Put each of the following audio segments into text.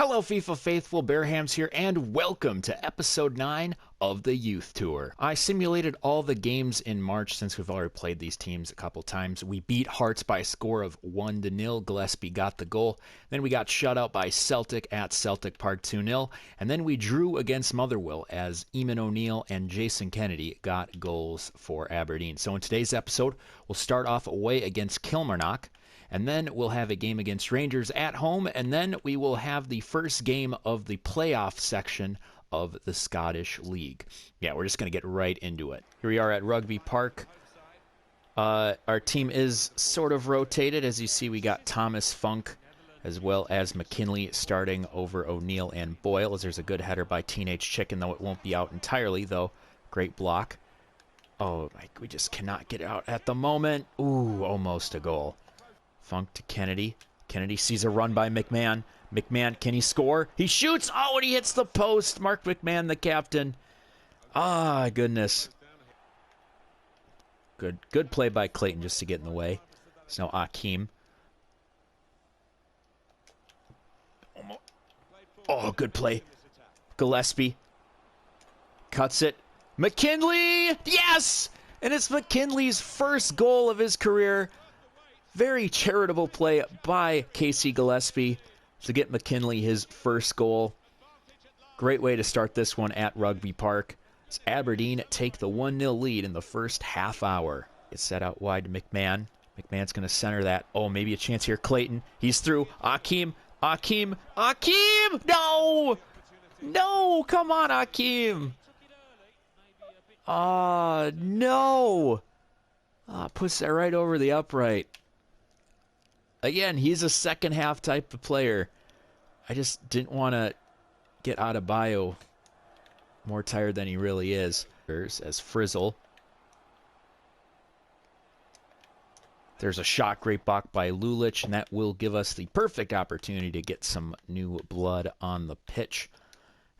Hello FIFA faithful, Bearhamms here, and welcome to episode 9 of the Youth Tour. I simulated all the games in March since we've already played these teams a couple times. We beat Hearts by a score of 1-0. Gillespie got the goal. Then we got shut out by Celtic at Celtic Park 2-0. And then we drew against Motherwell as Eamon O'Neill and Jason Kennedy got goals for Aberdeen. So in today's episode, we'll start off away against Kilmarnock. And then we'll have a game against Rangers at home, and then we will have the first game of the playoff section of the Scottish League. Yeah, we're just going to get right into it. Here we are at Rugby Park. Our team is sort of rotated. As you see, we got Thomas Funk as well as McKinley starting over O'Neill and Boyle, as there's a good header by Teenage Chicken, though it won't be out entirely, though. Great block. Oh, we just cannot get it out at the moment. Ooh, almost a goal. Funk to Kennedy. Kennedy sees a run by McMahon. McMahon, can he score? He shoots! Oh, and he hits the post. Mark McMahon, the captain. Ah, goodness. Good play by Clayton just to get in the way. It's now Akeem. Oh, good play. Gillespie. Cuts it. McKinley! Yes! And it's McKinley's first goal of his career. Very charitable play by Casey Gillespie to get McKinley his first goal. Great way to start this one at Rugby Park. As Aberdeen take the 1-0 lead in the first half hour. It's set out wide to McMahon. McMahon's going to center that. Oh, maybe a chance here. Clayton. He's through. Akeem. Akeem. Akeem! No! No! Come on, Akeem! No! Puts that right over the upright. Again, he's a second half type of player. I just didn't want to get Adebayo more tired than he really is. As Frizzle. There's a shot, great block by Lulich, and that will give us the perfect opportunity to get some new blood on the pitch.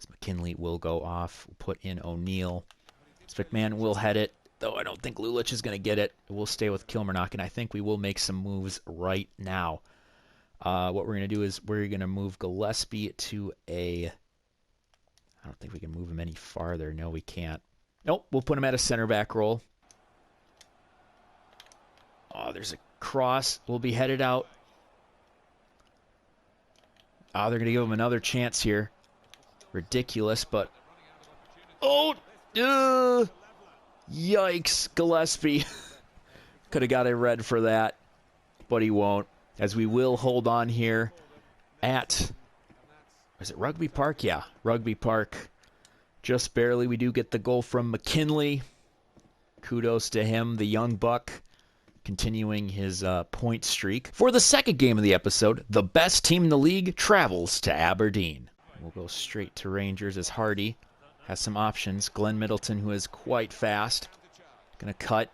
As McKinley will go off, we'll put in O'Neill. As McMahon will head it. Though I don't think Lulich is going to get it. We'll stay with Kilmarnock, and I think we will make some moves right now. What we're going to do is we're going to move Gillespie to a... I don't think we can move him any farther. No, we can't. Nope, we'll put him at a center back role. Oh, there's a cross. We'll be headed out. Oh, they're going to give him another chance here. Ridiculous, but... Oh! Yikes, Gillespie. Could have got a red for that, but he won't. As we will hold on here at, is it Rugby Park? Yeah, Rugby Park. Just barely. We do get the goal from McKinley. Kudos to him, the young buck, continuing his point streak. For the second game of the episode, the best team in the league travels to Aberdeen. We'll go straight to Rangers as Hardy has some options. Glenn Middleton, who is quite fast. Gonna cut.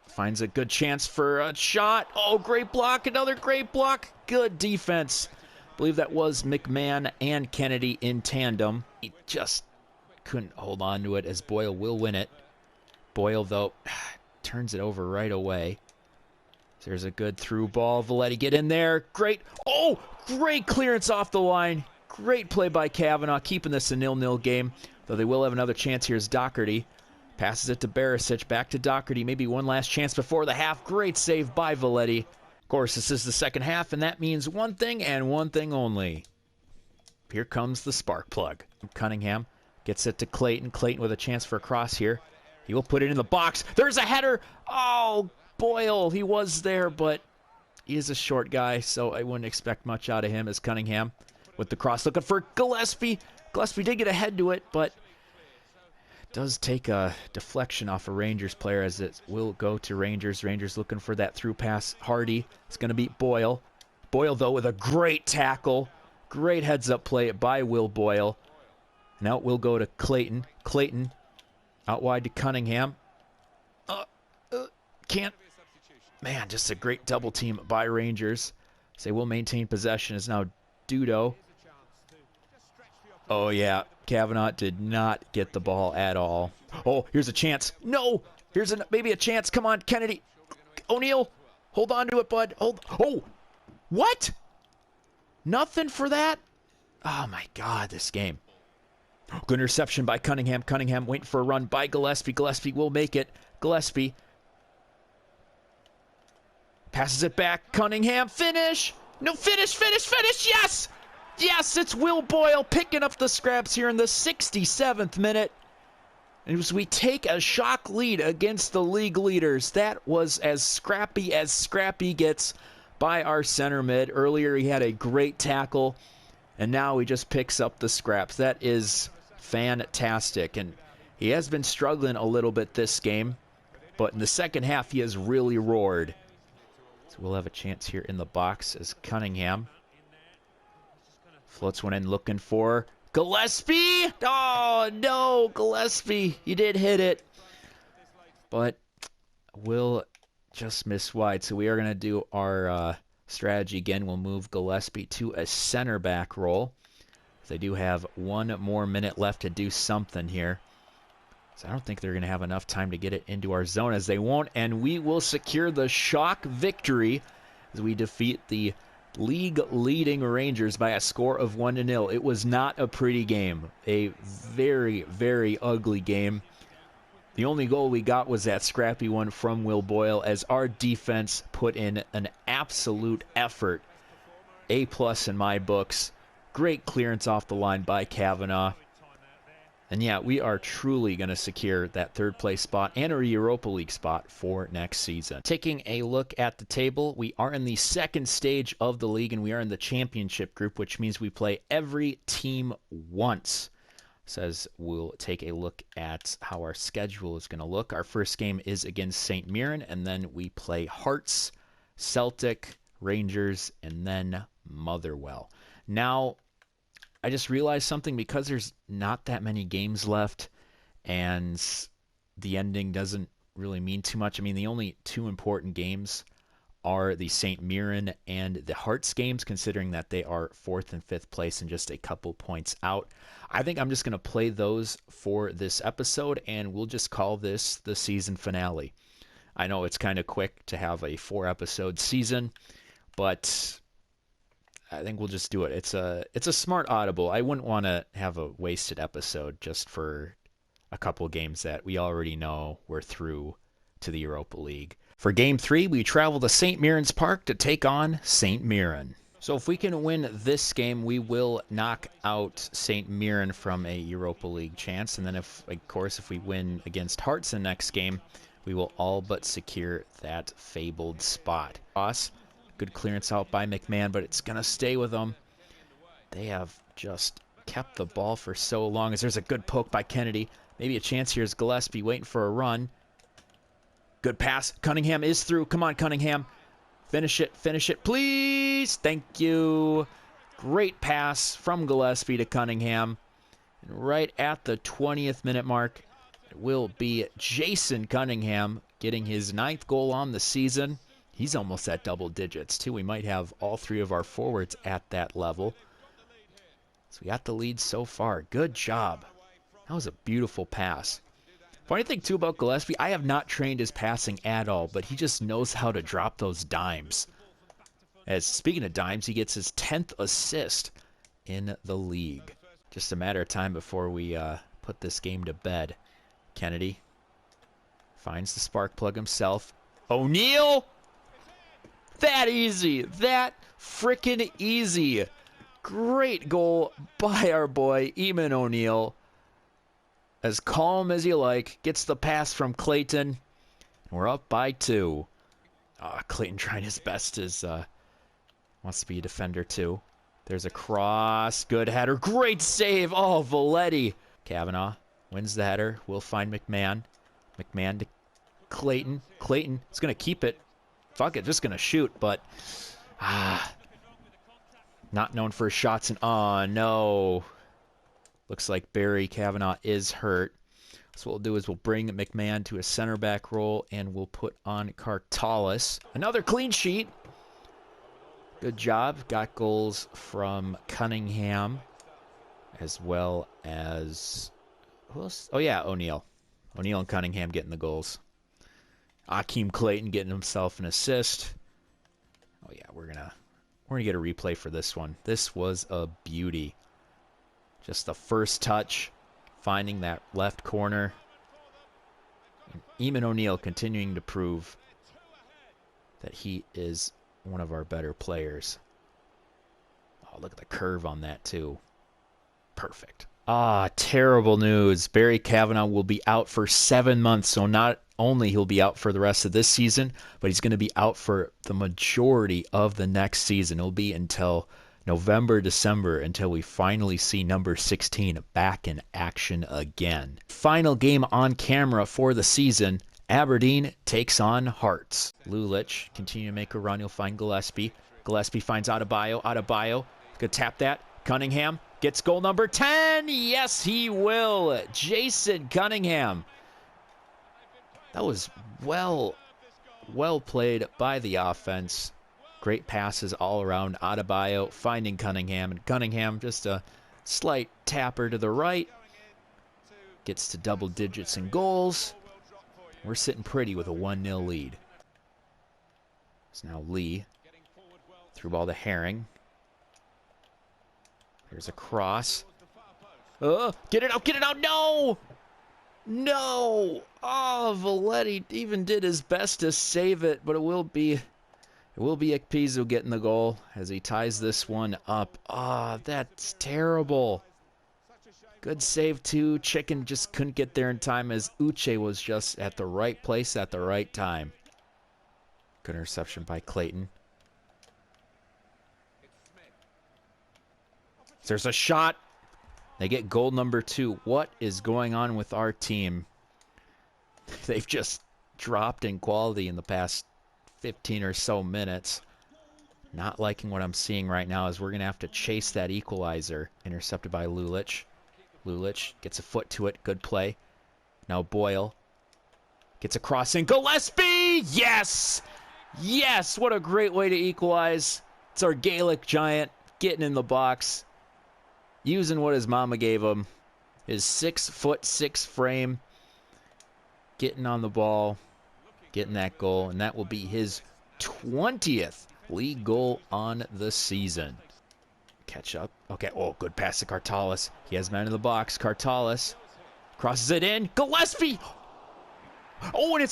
Finds a good chance for a shot. Oh, great block. Another great block. Good defense. I believe that was McMahon and Kennedy in tandem. He just couldn't hold on to it as Boyle will win it. Boyle, though, turns it over right away. There's a good through ball. Valetti, get in there. Great. Oh, great clearance off the line. Great play by Kavanaugh, keeping this a 0-0 game. Though they will have another chance. Here's Doherty. Passes it to Barisic. Back to Doherty. Maybe one last chance before the half. Great save by Valetti. Of course, this is the second half, and that means one thing and one thing only. Here comes the spark plug. Cunningham gets it to Clayton. Clayton with a chance for a cross here. He will put it in the box. There's a header. Oh, Boyle. He was there, but he is a short guy, so I wouldn't expect much out of him as Cunningham with the cross looking for Gillespie. Gillespie did get ahead to it, but does take a deflection off a Rangers player as it will go to Rangers. Rangers looking for that through pass. Hardy is going to beat Boyle. Boyle, though, with a great tackle. Great heads-up play by Will Boyle. Now it will go to Clayton. Clayton out wide to Cunningham. Can't. Man, just a great double team by Rangers. They will maintain possession. Is now Dudo. Oh, yeah. Kavanaugh did not get the ball at all. Oh, here's a chance. No! Here's maybe a chance. Come on, Kennedy. O'Neill, hold on to it, bud. Hold. Oh! What? Nothing for that? Oh, my God, this game. Good interception by Cunningham. Cunningham waiting for a run by Gillespie. Gillespie will make it. Gillespie passes it back. Cunningham, finish. No, finish. Yes! Yes, it's Will Boyle picking up the scraps here in the 67th minute. And as we take a shock lead against the league leaders, that was as Scrappy gets by our center mid. Earlier he had a great tackle, and now he just picks up the scraps. That is fantastic. And he has been struggling a little bit this game, but in the second half he has really roared. So we'll have a chance here in the box as Cunningham floats one in looking for Gillespie. Oh, no, Gillespie. You did hit it, but will just miss wide. So we are going to do our strategy again. We'll move Gillespie to a center back role. They do have 1 more minute left to do something here. So I don't think they're going to have enough time to get it into our zone, as they won't, and we will secure the shock victory as we defeat the league-leading Rangers by a score of 1-0. It was not a pretty game. A very, very ugly game. The only goal we got was that scrappy one from Will Boyle, as our defense put in an absolute effort. A+ in my books. Great clearance off the line by Kavanaugh. And yeah, we are truly going to secure that third-place spot and a Europa League spot for next season. Taking a look at the table, we are in the second stage of the league, and we are in the championship group, which means we play every team once. Says we'll take a look at how our schedule is going to look. Our first game is against St. Mirren, and then we play Hearts, Celtic, Rangers, and then Motherwell. Now, I just realized something, because there's not that many games left and the ending doesn't really mean too much. I mean, the only 2 important games are the St. Mirren and the Hearts games, considering that they are 4th and 5th place and just a couple points out. I think I'm just going to play those for this episode, and we'll just call this the season finale. I know it's kind of quick to have a 4-episode season, but I think we'll just do it. It's a smart audible. I wouldn't want to have a wasted episode just for a couple games that we already know we're through to the Europa League. For Game 3, we travel to St. Mirren's Park to take on St. Mirren. So if we can win this game, we will knock out St. Mirren from a Europa League chance. And then, if we win against Hearts in the next game, we will all but secure that fabled spot. Good clearance out by McMahon, but it's going to stay with them. They have just kept the ball for so long, as there's a good poke by Kennedy. Maybe a chance here is Gillespie waiting for a run. Good pass. Cunningham is through. Come on, Cunningham. Finish it, please. Thank you. Great pass from Gillespie to Cunningham. And right at the 20th minute mark, it will be Jason Cunningham getting his 9th goal on the season. He's almost at double digits, too. We might have all 3 of our forwards at that level. So we got the lead so far. Good job. That was a beautiful pass. Funny thing, too, about Gillespie, I have not trained his passing at all, but he just knows how to drop those dimes. As speaking of dimes, he gets his 10th assist in the league. Just a matter of time before we put this game to bed. Kennedy finds the spark plug himself. O'Neal! That easy. That frickin' easy. Great goal by our boy, Eamon O'Neal. As calm as you like. Gets the pass from Clayton. We're up by 2. Clayton trying his best as wants to be a defender too. There's a cross. Good header. Great save. Oh, Valetti. Kavanaugh wins the header. We'll find McMahon. McMahon to Clayton. Clayton is going to keep it. Fuck it, just going to shoot, but not known for his shots. And oh, no. Looks like Barry Kavanaugh is hurt. So what we'll do is we'll bring McMahon to a center back role, and we'll put on Cartalis. Another clean sheet. Good job. Got goals from Cunningham, as well as, who else? Oh, yeah, O'Neal. O'Neal and Cunningham getting the goals. Akeem Clayton getting himself an assist. Oh yeah, we're gonna get a replay for this one. This was a beauty. Just the first touch, finding that left corner. And Eamon O'Neill continuing to prove that he is one of our better players. Oh, look at the curve on that too. Perfect. Ah, terrible news. Barry Cavanaugh will be out for 7 months. So not only he'll be out for the rest of this season, but he's going to be out for the majority of the next season. It'll be until November, December, until we finally see number 16 back in action again. Final game on camera for the season. Aberdeen takes on Hearts. Lulich continue to make a run. He'll find Gillespie. Gillespie finds Adebayo. Adebayo could tap that. Cunningham gets goal number 10. Yes, he will. Jason Cunningham. That was well played by the offense. Great passes all around. Adebayo finding Cunningham. And Cunningham just a slight tapper to the right. Gets to double digits in goals. We're sitting pretty with a 1-0 lead. It's now Lee. Through ball to Herring. There's a cross. Get it out, get it out. No! No! Oh, Valetti even did his best to save it, but it will be Ekpizu getting the goal as he ties this one up. Ah, that's terrible. Good save too. Chicken just couldn't get there in time as Uche was just at the right place at the right time. Good interception by Clayton. There's a shot. They get goal number 2. What is going on with our team? They've just dropped in quality in the past 15 or so minutes. Not liking what I'm seeing right now as we're going to have to chase that equalizer. Intercepted by Lulich. Lulich gets a foot to it. Good play. Now Boyle gets a cross in. Gillespie! Yes! Yes! What a great way to equalize. It's our Gaelic giant getting in the box. Using what his mama gave him. His 6'6" frame. Getting on the ball. Getting that goal. And that will be his 20th league goal on the season. Catch up. Okay. Oh, good pass to Cartalis. He has man in the box. Cartalis crosses it in. Gillespie! Oh, and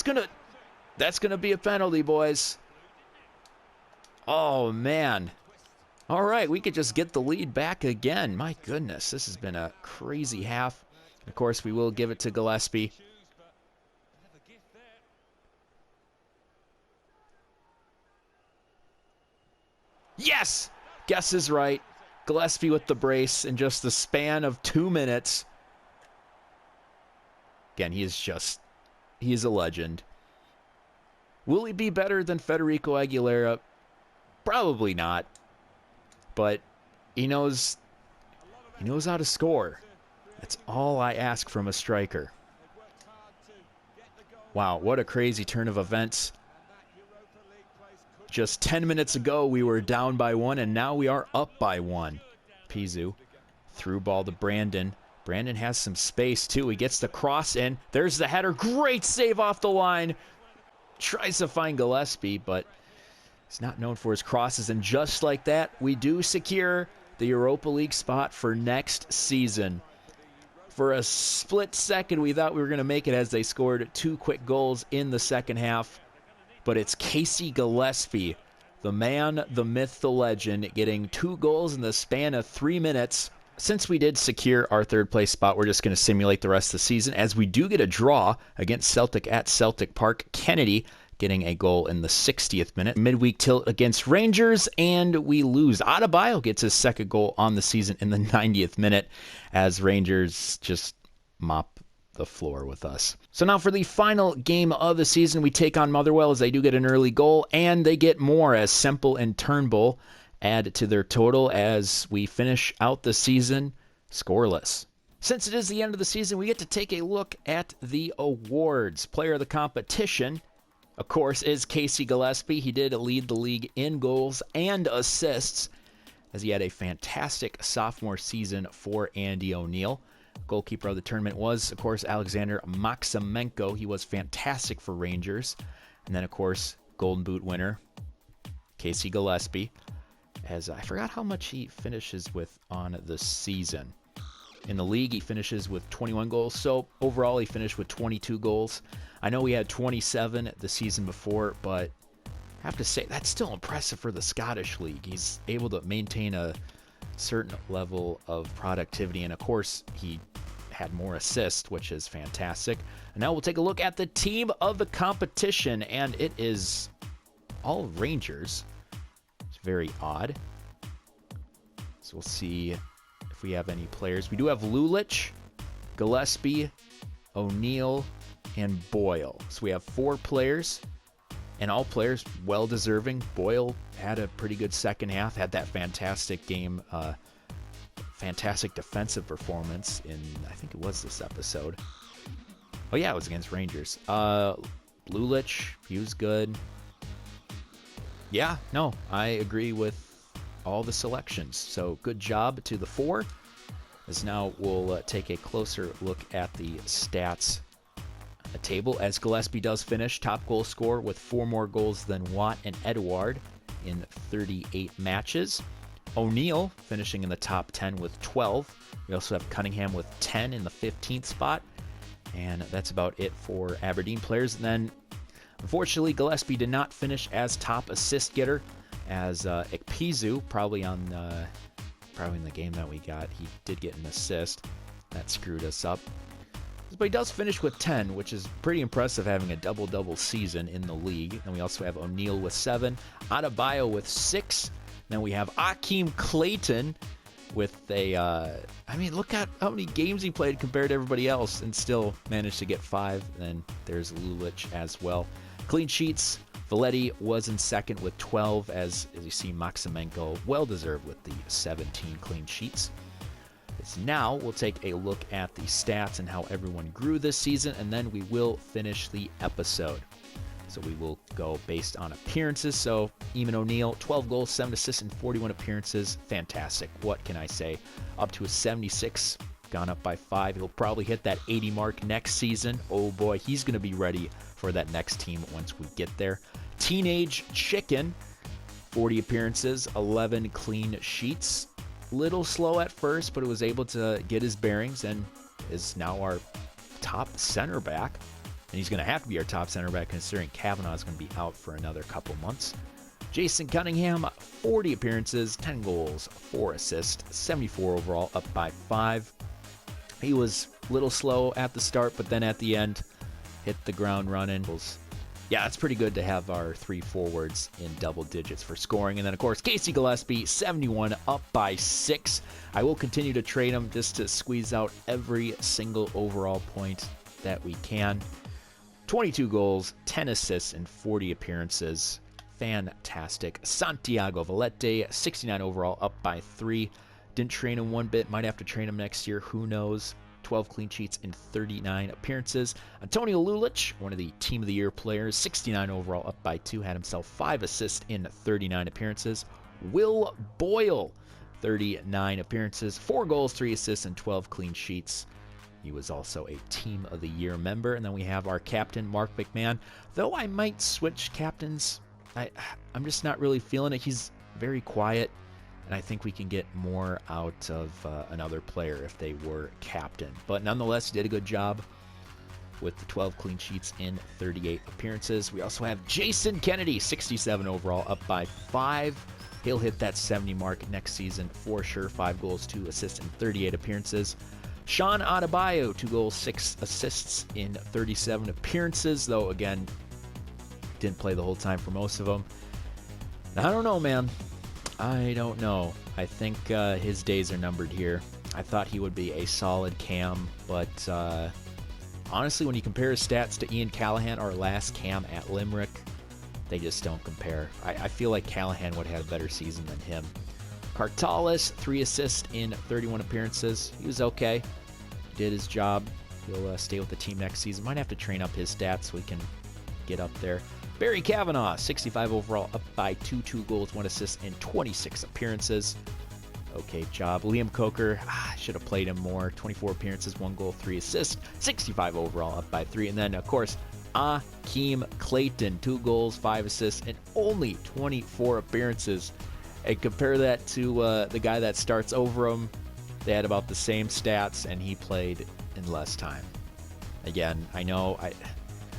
that's gonna be a penalty, boys. Oh, man. All right, we could just get the lead back again. My goodness, this has been a crazy half. Of course, we will give it to Gillespie. Yes! Guess is right. Gillespie with the brace in just the span of 2 minutes. Again, he is a legend. Will he be better than Federico Aguilera? Probably not. But he knows how to score. That's all I ask from a striker. Wow, what a crazy turn of events. Just 10 minutes ago, we were down by 1, and now we are up by 1. Pizu through ball to Brandon. Brandon has some space, too. He gets the cross in. There's the header. Great save off the line. Tries to find Gillespie, but he's not known for his crosses. And just like that, we do secure the Europa League spot for next season. For a split second, we thought we were going to make it as they scored 2 quick goals in the second half. But it's Casey Gillespie, the man, the myth, the legend, getting 2 goals in the span of 3 minutes. Since we did secure our 3rd place spot, we're just going to simulate the rest of the season as we do get a draw against Celtic at Celtic Park. Kennedy getting a goal in the 60th minute. Midweek tilt against Rangers, and we lose. Adebayo gets his 2nd goal on the season in the 90th minute as Rangers just mop the floor with us. So now for the final game of the season, we take on Motherwell as they do get an early goal, and they get more as Semple and Turnbull add to their total as we finish out the season scoreless. Since it is the end of the season, we get to take a look at the awards. Player of the competition, of course, is Casey Gillespie. He did lead the league in goals and assists as he had a fantastic sophomore season for Andy O'Neill. Goalkeeper of the tournament was, of course, Alexander Maximenko. He was fantastic for Rangers. And then, of course, Golden Boot winner, Casey Gillespie. As I forgot how much he finishes with on the season. In the league, he finishes with 21 goals. So overall, he finished with 22 goals. I know he had 27 the season before, but I have to say that's still impressive for the Scottish League. He's able to maintain a certain level of productivity, and of course, he had more assists, which is fantastic. And now we'll take a look at the team of the competition, and it is all Rangers. It's very odd. So we'll see if we have any players. We do have Lulich, Gillespie, O'Neill, and Boyle. So we have 4 players, and all players well-deserving. Boyle had a pretty good second half, had that fantastic game, fantastic defensive performance in, I think it was this episode. Oh yeah, it was against Rangers. Lulich, he was good. Yeah, no, I agree with all the selections. So good job to the 4. As now we'll take a closer look at the stats table, as Gillespie does finish top goal scorer with 4 more goals than Watt and Edouard in 38 matches. O'Neill finishing in the top 10 with 12. We also have Cunningham with 10 in the 15th spot. And that's about it for Aberdeen players. And then, unfortunately, Gillespie did not finish as top assist getter, as Ekpizu, probably in the game that we got, he did get an assist. That screwed us up. But he does finish with 10, which is pretty impressive, having a double-double season in the league. And we also have O'Neill with 7, Adebayo with 6. Then we have Akeem Clayton with a, I mean, look at how many games he played compared to everybody else and still managed to get 5. Then there's Lulich as well. Clean sheets, Valetti was in second with 12, as you see Maximenko well-deserved with the 17 clean sheets. Now we'll take a look at the stats and how everyone grew this season, and then we will finish the episode. So we will go based on appearances. So Eamon O'Neill, 12 goals, 7 assists, and 41 appearances. Fantastic. What can I say? Up to a 76, gone up by 5. He'll probably hit that 80 mark next season. Oh boy, he's going to be ready for that next team once we get there. Teenage Chicken, 40 appearances, 11 clean sheets. Little slow at first, but it was able to get his bearings and is now our top center back. And he's going to have to be our top center back, considering Kavanaugh is going to be out for another couple months. Jason Cunningham, 40 appearances, 10 goals, 4 assists, 74 overall, up by 5. He was a little slow at the start, but then at the end, hit the ground running. Yeah, it's pretty good to have our 3 forwards in double digits for scoring. And then, of course, Casey Gillespie, 71, up by 6. I will continue to trade him just to squeeze out every single overall point that we can. 22 goals, 10 assists, and 40 appearances. Fantastic. Santiago Valete, 69 overall, up by 3. Didn't train him one bit. Might have to train him next year. Who knows? 12 clean sheets in 39 appearances. Antonio Lulich, one of the Team of the Year players, 69 overall, up by 2, had himself 5 assists in 39 appearances. Will Boyle, 39 appearances, 4 goals, 3 assists, and 12 clean sheets. He was also a Team of the Year member. And then we have our captain, Mark McMahon. Though I might switch captains, I'm just not really feeling it. He's very quiet. And I think we can get more out of another player if they were captain. But nonetheless, he did a good job with the 12 clean sheets in 38 appearances. We also have Jason Kennedy, 67 overall, up by 5. He'll hit that 70 mark next season for sure. 5 goals, 2 assists in 38 appearances. Sean Adebayo, 2 goals, 6 assists in 37 appearances, though, again, didn't play the whole time for most of them. I don't know, man. I don't know. I think his days are numbered here. I thought he would be a solid cam, but honestly, when you compare his stats to Ian Callahan, our last cam at Limerick, they just don't compare. I feel like Callahan would have had a better season than him. Cartalis, 3 assists in 31 appearances. He was okay. Did his job. He'll stay with the team next season. Might have to train up his stats so he can get up there. Barry Kavanaugh, 65 overall, up by 2 goals, 1 assist in 26 appearances. Okay job. Liam Coker, should have played him more. 24 appearances, 1 goal, 3 assists, 65 overall, up by 3. And then, of course, Akeem Clayton, 2 goals, 5 assists, and only 24 appearances. And compare that to the guy that starts over him, They had about the same stats, and he played in less time. Again, I know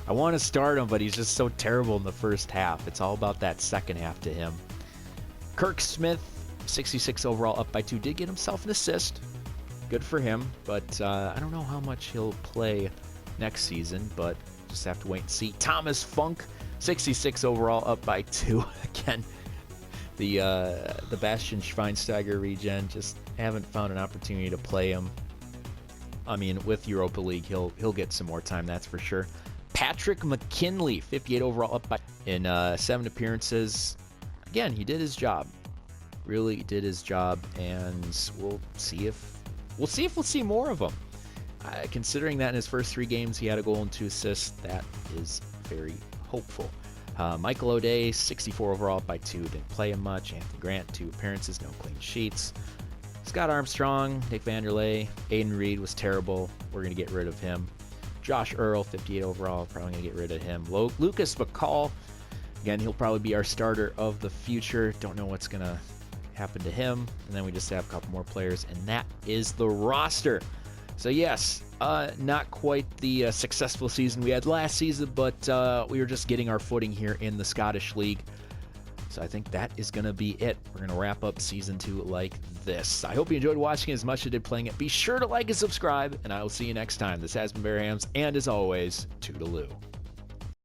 I want to start him, but he's just so terrible in the first half. It's all about that second half to him. Kirk Smith, 66 overall, up by 2. Did get himself an assist. Good for him, but I don't know how much he'll play next season, but just have to wait and see. Thomas Funk, 66 overall, up by 2. Again, the Bastian Schweinsteiger regen, just haven't found an opportunity to play him. I mean, with Europa League, he'll get some more time, that's for sure. Patrick McKinley, 58 overall, up by in 7 appearances. Again, he did his job. Really did his job, and we'll see if we'll see more of him. Considering that in his first 3 games he had a goal and 2 assists, that is very hopeful. Michael O'Day, 64 overall, up by 2. Didn't play him much. Anthony Grant, 2 appearances, no clean sheets. Scott Armstrong, Nick Vanderlei, Aiden Reed was terrible. We're going to get rid of him. Josh Earl, 58 overall, probably going to get rid of him. Lucas McCall, again, he'll probably be our starter of the future. Don't know what's going to happen to him. And then we just have a couple more players, and that is the roster. So yes, not quite the successful season we had last season, but we were just getting our footing here in the Scottish League. So I think that is going to be it. We're going to wrap up Season 2 like this. I hope you enjoyed watching as much as I did playing it. Be sure to like and subscribe, and I will see you next time. This has been Bearhamms, and as always, toodaloo.